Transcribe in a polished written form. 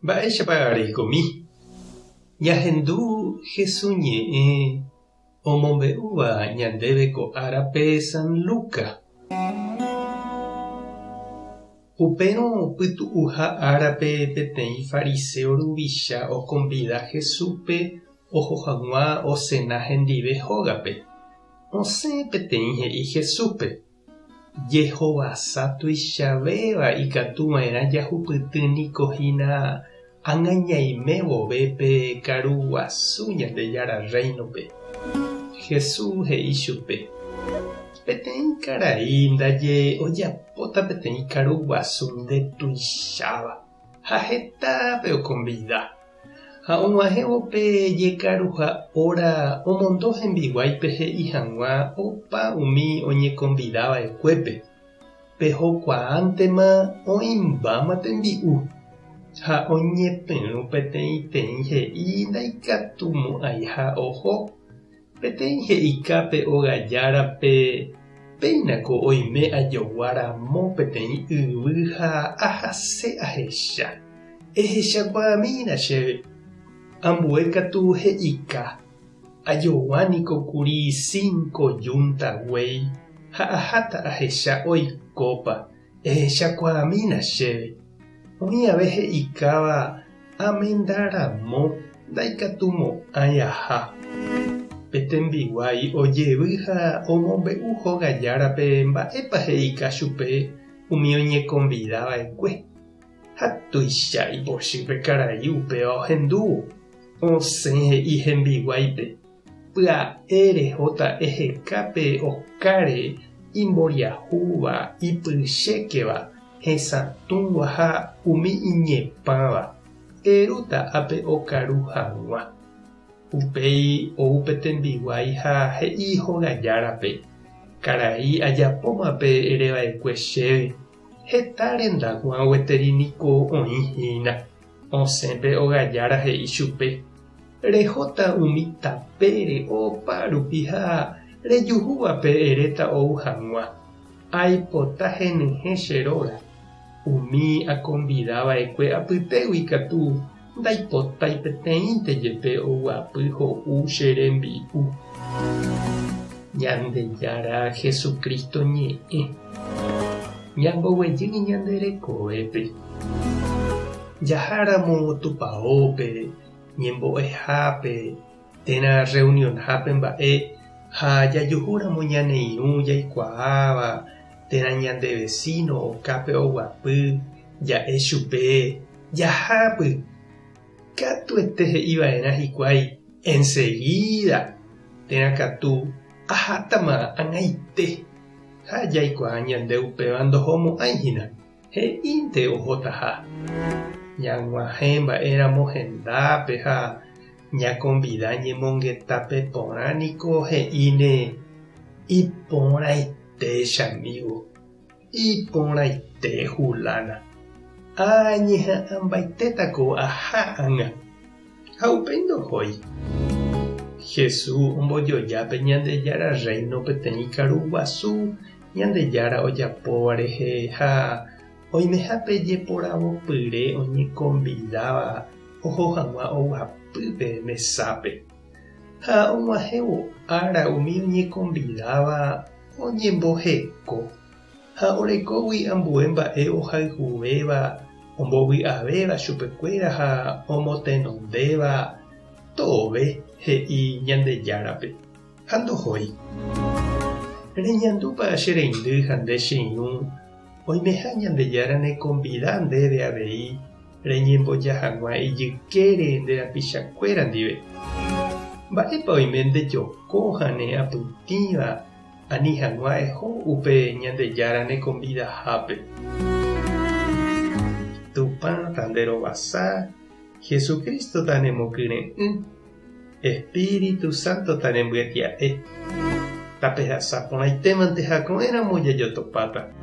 Mba'éichapa jahendu Jesús ñe'ẽ omombe'úva ñandéve ko árape San Luca. Upérõ pytu'uha árape peteĩ fariseo ruvicha okonvida Jesúspe oho hag̃ua osẽna hendive hógape. Osẽ peteĩ he'i Jesúspe: jehovasa tuichavéva ikatuva'erã jahupytýnikohína ag̃añaime vovépe karuguasu Ñandejára reinope. Jesús he'i chupe: peteĩ karai ndaje ojapóta peteĩ karuguasu ndetuicháva ha hetápe okonvida. Ha og̃uahẽvope jekaruha óra omondo hembiguáipe he'i hag̃ua opa umi oñekonvidava'ekuépe. Pehokuaántema oĩmbáma tembi'u ha oñepyrũ peteĩteĩ he'i ndaikatumo'ãi ha oho. Peteĩ he'ikápe ogajárape péinako oime ajoguáramo peteĩ yvy ha ahase ahecha. Ehechakuaamína chéve. Ambue katu he'ika. Ajoguániko kuri 5 junta guéi ha aháta ahecha oikópa. Ehechakuaamína chéve. Oĩave he'ikáva amendaramo ndaikatumo'ãi aha. Petembiguái ojevy ha omombe'u hogajárape mba'épa he'ika chupe umi oñekonvidava'ekue. Ha tuicha ipochype karai upéva ohendúvo. Osẽ he'i hembiguáipe: pya'e rehóta ehekápe okáre imboriahúva ipychékeva hesãtũva ha umi iñepãva. Erúta ápe okaru hag̃ua. Upéi ou petembiguái ha he'i hogajárape: karai ajapómape ereva'ekue chéve. Heta rendakuã gueteriniko oĩhína. Osẽpe ogajára he'i chupe: rehóta umi tapére opa rupi ha rejuhúvape eréta ou hag̃ua. Aipota henyhẽ che róga. Umi akonvidava'ekue apytégui katu ndaipotai peteĩnte jepe oguapy ho'u che rembi'u. Ñandejára Jesukristo ñe'ẽ ñamboguejýi ñande rekovépe. Jaháramo tupaópe, ñembo'ehápe, térã reunionhápe mba'e ha jajuhúramo ñaneirũ jaikuaáva térã ñande vecino okápe oguapy ja'e chupe: jahápy. Katuete he'iva'erã hikuái: enseguida. Térã katu: ahátama ag̃aite. Ha jaikuaa ñande upéva ndohomo'ãihína. He'ínte ohótaha. Ñag̃uahẽ mba'éramo hendápe ha ñakonvida ñemongetápe porãniko he'íne: iporãite chamígo, iporãite Julána. Añeha'ãmbaitétako ahá'ãnga. Ha upéi ndohói. Jesús ombojojápe Ñandejára reino peteĩ karuguasu Ñandejára ojapóva rehe ha oimehápe jeporavopyre oñekonvidáva oho hag̃ua oguapýpe mesápe. Ha og̃uahẽvo ára umi oñekonvidáva oñemboheko. Ha orekógui ambue mba'e ohayhuvéva ombovy'avéva chupekuéra ha omotenondéva tove he'i Ñandejárape. Ha ndohói. Reñandúpa che reindy ha nde che irũ oimeha Ñandejára nekonvida ndéve avei reñemboja hag̃ua ijykére nde rapichakuéra ndive. Mba'épa oime ndejoko ha ne apytĩva ani hag̃ua eho upe Ñandejára nekonvidahápe. Tupã ta nderovasa, Jesukristo ta nemokyre'ỹ, Espíritu Santo ta nembyatia'e. Tape hasa porãitémante ha ko'ẽramo jajotopáta.